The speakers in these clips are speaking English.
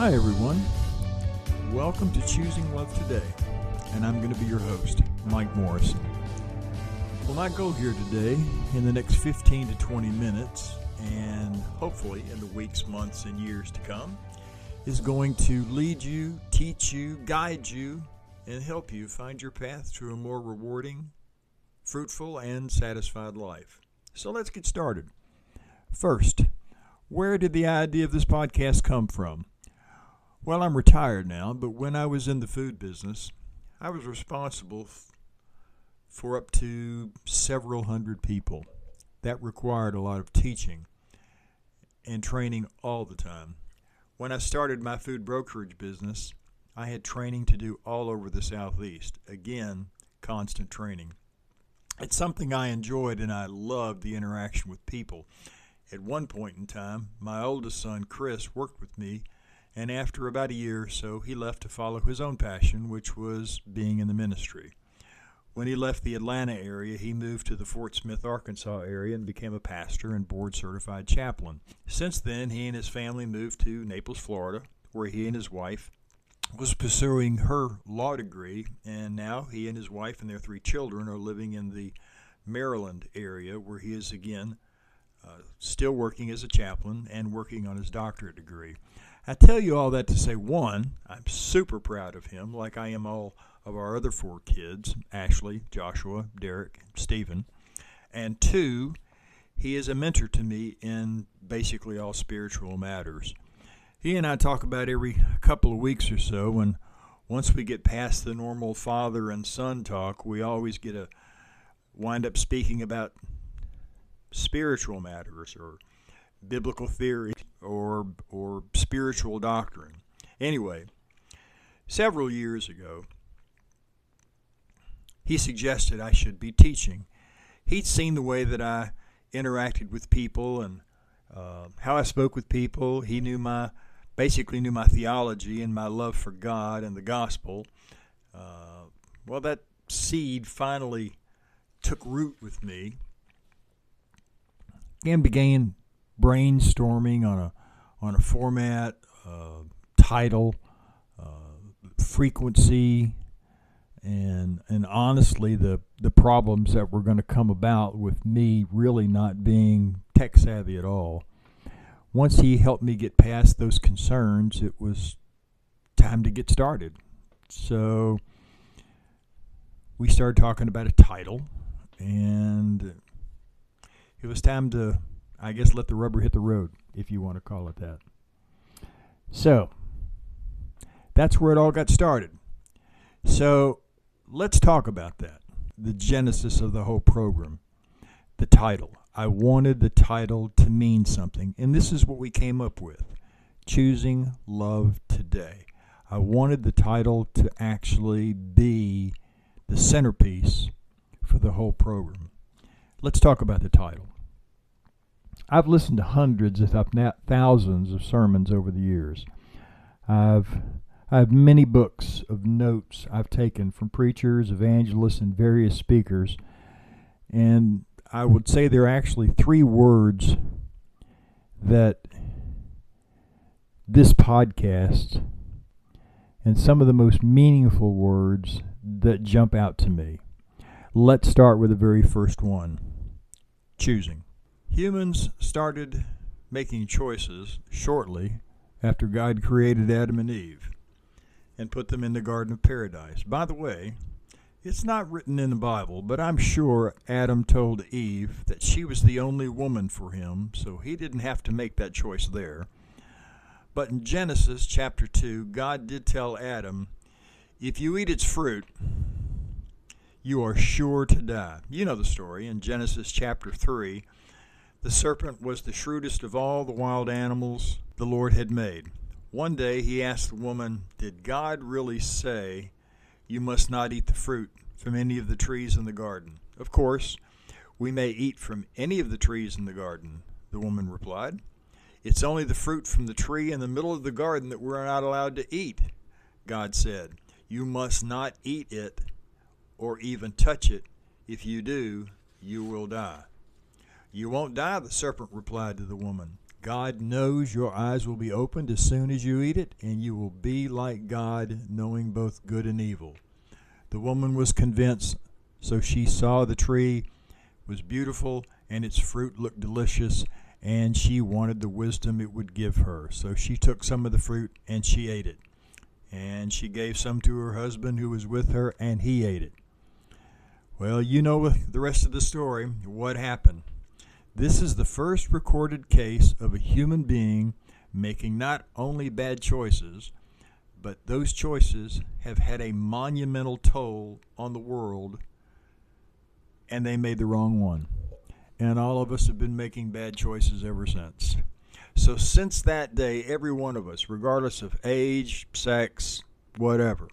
Hi everyone, welcome to Choosing Love Today, and I'm going to be your host, Mike Morrison. Well, my goal here today, in the next 15 to 20 minutes, and hopefully in the weeks, months, and years to come, is going to lead you, teach you, guide you, and help you find your path to a more rewarding, fruitful, and satisfied life. So let's get started. First, where did the idea of this podcast come from? Well, I'm retired now, but when I was in the food business, I was responsible for up to several hundred people. That required a lot of teaching and training all the time. When I started my food brokerage business, I had training to do all over the Southeast. Again, constant training. It's something I enjoyed, and I loved the interaction with people. At one point in time, my oldest son, Chris, worked with me, and after about a year or so, he left to follow his own passion, which was being in the ministry. When he left the Atlanta area, he moved to the Fort Smith, Arkansas area and became a pastor and board-certified chaplain. Since then, he and his family moved to Naples, Florida, where he and his wife was pursuing her law degree, and now he and his wife and their 3 children are living in the Maryland area, where he is again still working as a chaplain and working on his doctorate degree. I tell you all that to say, one, I'm super proud of him, like I am all of our other 4 kids, Ashley, Joshua, Derek, Stephen. And 2, he is a mentor to me in basically all spiritual matters. He and I talk about every couple of weeks or so, and once we get past the normal father and son talk, we always wind up speaking about spiritual matters or biblical theory or spiritual doctrine. Anyway, several years ago, he suggested I should be teaching. He'd seen the way that I interacted with people and how I spoke with people. He basically knew my theology and my love for God and the gospel. Well, that seed finally took root with me and began brainstorming on a format, title, frequency, and honestly the problems that were going to come about with me really not being tech savvy at all. Once he helped me get past those concerns, it was time to get started. So we started talking about a title, and it was time to, I guess, let the rubber hit the road, if you want to call it that. So that's where it all got started. So let's talk about that, the genesis of the whole program, the title. I wanted the title to mean something, and this is what we came up with, Choosing Love Today. I wanted the title to actually be the centerpiece for the whole program. Let's talk about the title. I've listened to hundreds, if not thousands, of sermons over the years. I have many books of notes I've taken from preachers, evangelists, and various speakers, and I would say there are actually 3 words that this podcast and some of the most meaningful words that jump out to me. Let's start with the very first one, choosing. Humans started making choices shortly after God created Adam and Eve and put them in the Garden of Paradise. By the way, it's not written in the Bible, but I'm sure Adam told Eve that she was the only woman for him, so he didn't have to make that choice there. But in Genesis chapter 2, God did tell Adam, if you eat its fruit, you are sure to die. You know the story. In Genesis chapter 3, the serpent was the shrewdest of all the wild animals the Lord had made. One day he asked the woman, did God really say you must not eat the fruit from any of the trees in the garden? Of course, we may eat from any of the trees in the garden, the woman replied. It's only the fruit from the tree in the middle of the garden that we're not allowed to eat. God said, you must not eat it or even touch it. If you do, you will die. You won't die, the serpent replied to the woman. God knows your eyes will be opened as soon as you eat it, and you will be like God, knowing both good and evil. The woman was convinced, so she saw the tree was beautiful and its fruit looked delicious, and she wanted the wisdom it would give her. So she took some of the fruit and she ate it. And she gave some to her husband who was with her, and he ate it. Well, you know the rest of the story. What happened? This is the first recorded case of a human being making not only bad choices, but those choices have had a monumental toll on the world, and they made the wrong one. And all of us have been making bad choices ever since. So since that day, every one of us, regardless of age, sex, whatever,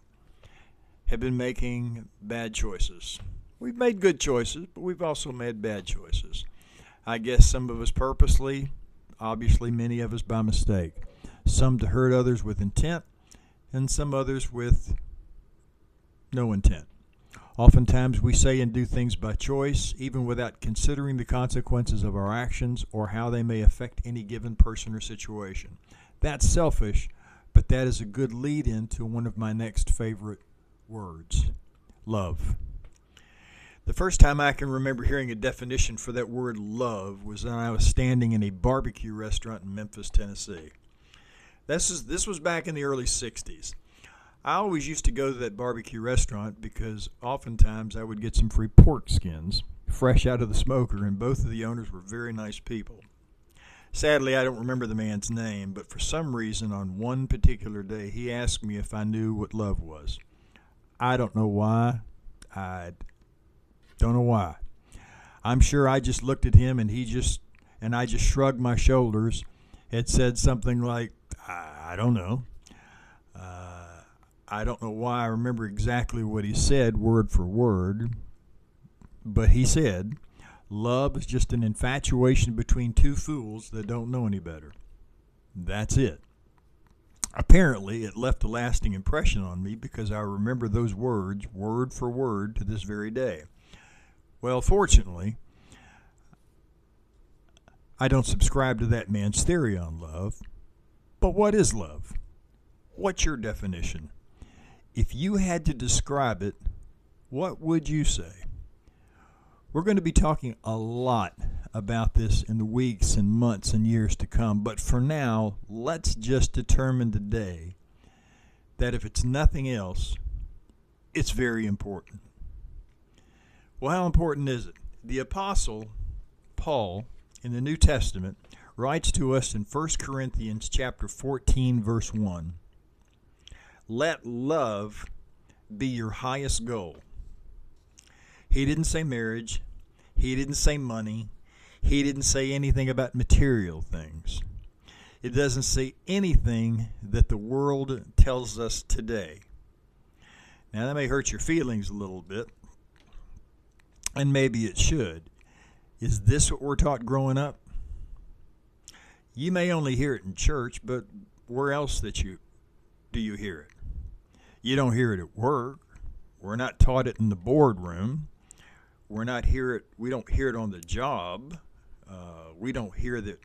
have been making bad choices. We've made good choices, but we've also made bad choices. I guess some of us purposely, obviously many of us by mistake. Some to hurt others with intent, and some others with no intent. Oftentimes we say and do things by choice, even without considering the consequences of our actions or how they may affect any given person or situation. That's selfish, but that is a good lead-in to one of my next favorite words, love. The first time I can remember hearing a definition for that word love was when I was standing in a barbecue restaurant in Memphis, Tennessee. This was back in the early 60s. I always used to go to that barbecue restaurant because oftentimes I would get some free pork skins fresh out of the smoker, and both of the owners were very nice people. Sadly, I don't remember the man's name, but for some reason on one particular day he asked me if I knew what love was. I don't know why. Don't know why. I'm sure I just looked at him and I just shrugged my shoulders. It said something like, I don't know. I don't know why I remember exactly what he said word for word, but he said, love is just an infatuation between two fools that don't know any better. That's it. Apparently, it left a lasting impression on me because I remember those words word for word to this very day. Well, fortunately, I don't subscribe to that man's theory on love. But what is love? What's your definition? If you had to describe it, what would you say? We're going to be talking a lot about this in the weeks and months and years to come. But for now, let's just determine today that if it's nothing else, it's very important. Well, how important is it? The Apostle Paul in the New Testament writes to us in 1 Corinthians chapter 14, verse 1. Let love be your highest goal. He didn't say marriage. He didn't say money. He didn't say anything about material things. It doesn't say anything that the world tells us today. Now, that may hurt your feelings a little bit. And maybe it should. Is this what we're taught growing up? You may only hear it in church, but where else do you hear it? You don't hear it at work. We're not taught it in the boardroom. We don't hear it on the job. We don't hear that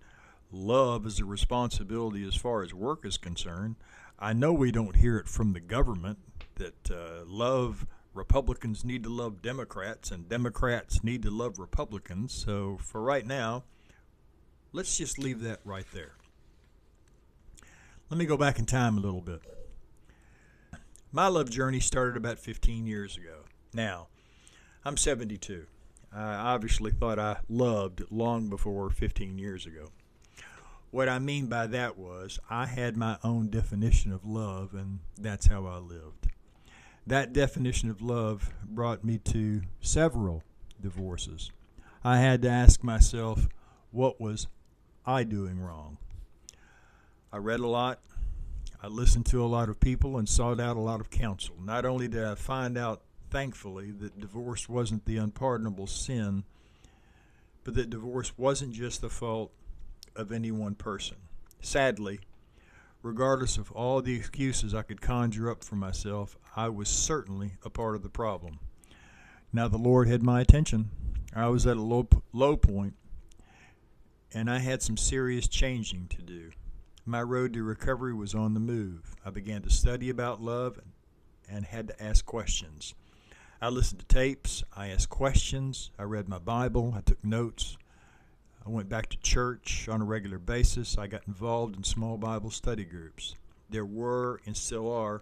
love is a responsibility as far as work is concerned. I know we don't hear it from the government that Republicans need to love Democrats and Democrats need to love Republicans. So for right now, let's just leave that right there. Let me go back in time a little bit. My love journey started about 15 years ago. Now, I'm 72. I obviously thought I loved long before 15 years ago. What I mean by that was I had my own definition of love, and that's how I lived. That definition of love brought me to several divorces. I had to ask myself, what was I doing wrong? I read a lot. I listened to a lot of people and sought out a lot of counsel. Not only did I find out, thankfully, that divorce wasn't the unpardonable sin, but that divorce wasn't just the fault of any one person. Sadly, regardless of all the excuses I could conjure up for myself, I was certainly a part of the problem. Now the Lord had my attention. I was at a low point, and I had some serious changing to do. My road to recovery was on the move. I began to study about love and had to ask questions. I listened to tapes, I asked questions, I read my Bible, I took notes. I went back to church on a regular basis. I got involved in small Bible study groups. There were and still are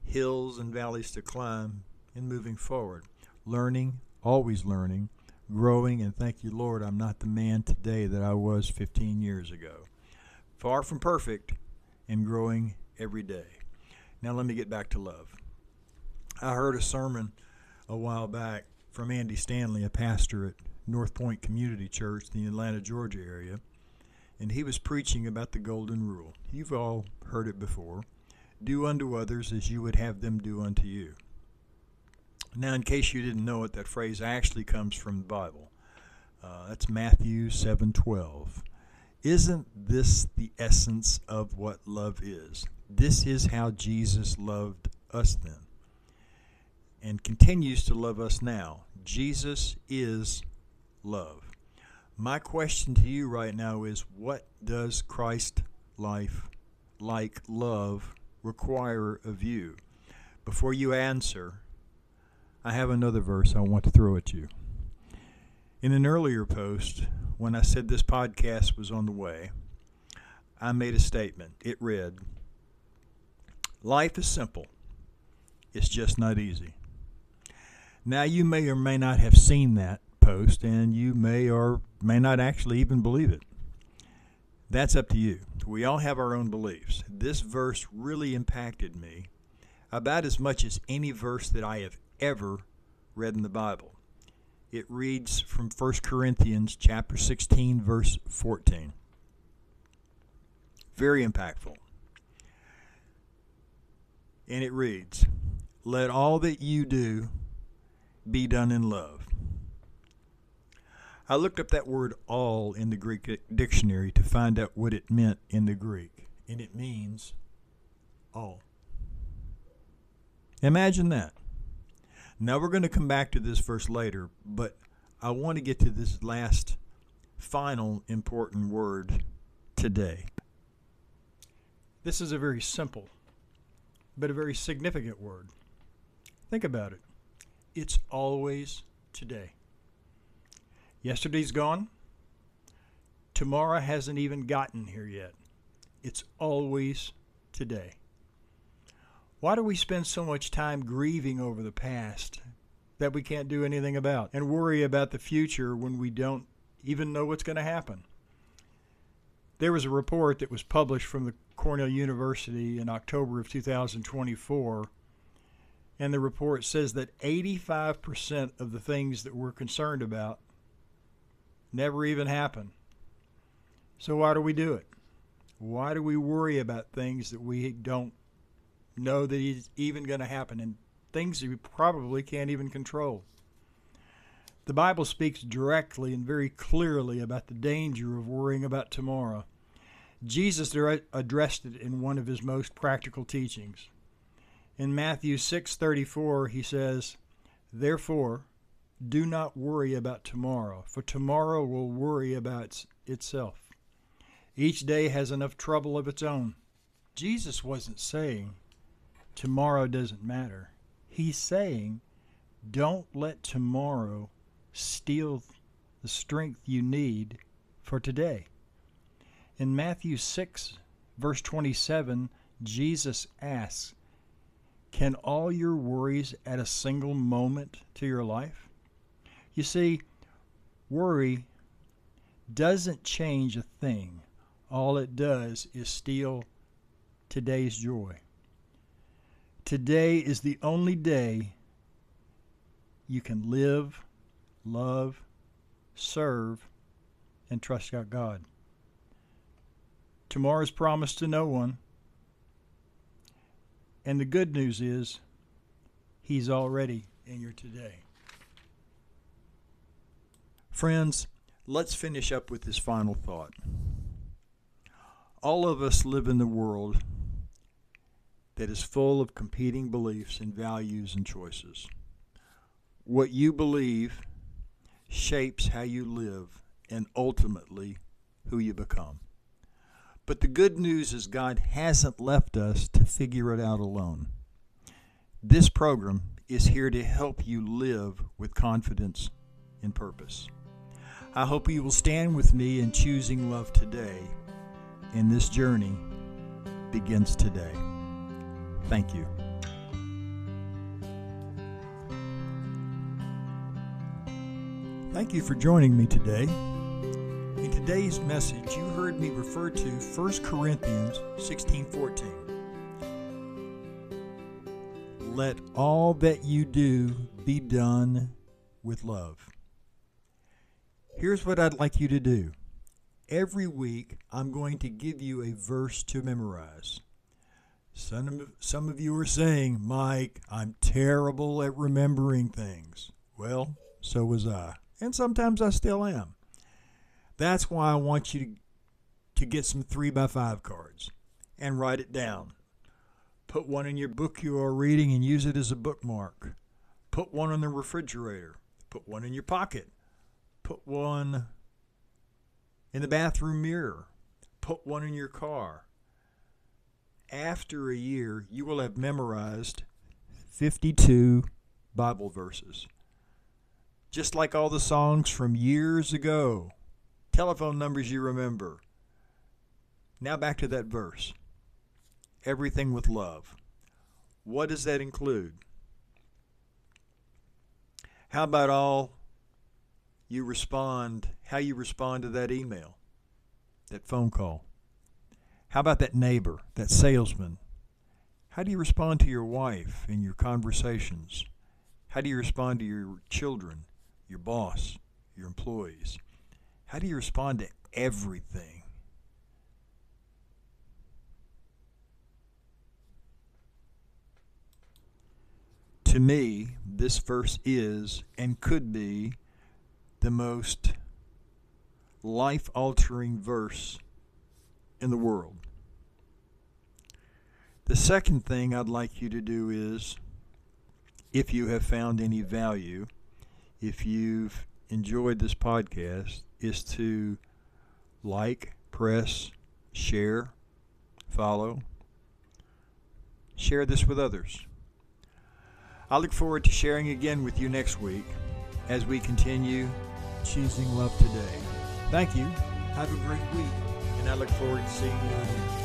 hills and valleys to climb in moving forward. Learning, always learning, growing, and thank you, Lord, I'm not the man today that I was 15 years ago. Far from perfect and growing every day. Now let me get back to love. I heard a sermon a while back from Andy Stanley, a pastor at North Point Community Church in the Atlanta, Georgia area, and he was preaching about the golden rule. You've all heard it before. Do unto others as you would have them do unto you. Now, in case you didn't know it, that phrase actually comes from the Bible. That's Matthew 7:12. Isn't this the essence of what love is? This is how Jesus loved us then and continues to love us now. Jesus is love. My question to you right now is, what does Christ life like love require of you? Before you answer, I have another verse I want to throw at you. In an earlier post, when I said this podcast was on the way, I made a statement. It read, "Life is simple. It's just not easy." Now, you may or may not have seen that post, and you may or may not actually even believe it. That's up to you. We all have our own beliefs. This verse really impacted me about as much as any verse that I have ever read in the Bible. It reads from 1 Corinthians chapter 16, verse 14. Very impactful. And it reads, "Let all that you do be done in love." I looked up that word all in the Greek dictionary to find out what it meant in the Greek, and it means all. Imagine that. Now we're going to come back to this verse later, but I want to get to this last, final, important word today. This is a very simple, but a very significant word. Think about it. It's always today. Yesterday's gone. Tomorrow hasn't even gotten here yet. It's always today. Why do we spend so much time grieving over the past that we can't do anything about and worry about the future when we don't even know what's going to happen? There was a report that was published from the Cornell University in October of 2024, and the report says that 85% of the things that we're concerned about never even happen. So why do we do it? Why do we worry about things that we don't know that is even going to happen, and things that we probably can't even control? The Bible speaks directly and very clearly about the danger of worrying about tomorrow. Jesus addressed it in one of his most practical teachings. In Matthew 6:34, he says, "Therefore, do not worry about tomorrow, for tomorrow will worry about itself. Each day has enough trouble of its own." Jesus wasn't saying tomorrow doesn't matter. He's saying, don't let tomorrow steal the strength you need for today. In Matthew 6, verse 27, Jesus asks, "Can all your worries add a single moment to your life?" You see, worry doesn't change a thing. All it does is steal today's joy. Today is the only day you can live, love, serve, and trust God. Tomorrow's promised to no one. And the good news is, He's already in your today. Friends, let's finish up with this final thought. All of us live in the world that is full of competing beliefs and values and choices. What you believe shapes how you live and ultimately who you become. But the good news is God hasn't left us to figure it out alone. This program is here to help you live with confidence and purpose. I hope you will stand with me in choosing love today, and this journey begins today. Thank you. Thank you for joining me today. In today's message, you heard me refer to 1 Corinthians 16:14. Let all that you do be done with love. Here's what I'd like you to do. Every week, I'm going to give you a verse to memorize. Some of you are saying, Mike, I'm terrible at remembering things. Well, so was I. And sometimes I still am. That's why I want you to get some 3x5 cards and write it down. Put one in your book you are reading and use it as a bookmark. Put one on the refrigerator. Put one in your pocket. Put one in the bathroom mirror. Put one in your car. After a year, you will have memorized 52 Bible verses. Just like all the songs from years ago. Telephone numbers you remember. Now back to that verse. Everything with love. What does that include? How about how you respond to that email, that phone call? How about that neighbor, that salesman? How do you respond to your wife in your conversations? How do you respond to your children, your boss, your employees? How do you respond to everything? To me, this verse is and could be the most life-altering verse in the world. The second thing I'd like you to do is, if you have found any value, if you've enjoyed this podcast, is to like, press, share, follow. Share this with others. I look forward to sharing again with you next week as we continue choosing love today. Thank you. Have a great week, and I look forward to seeing you again.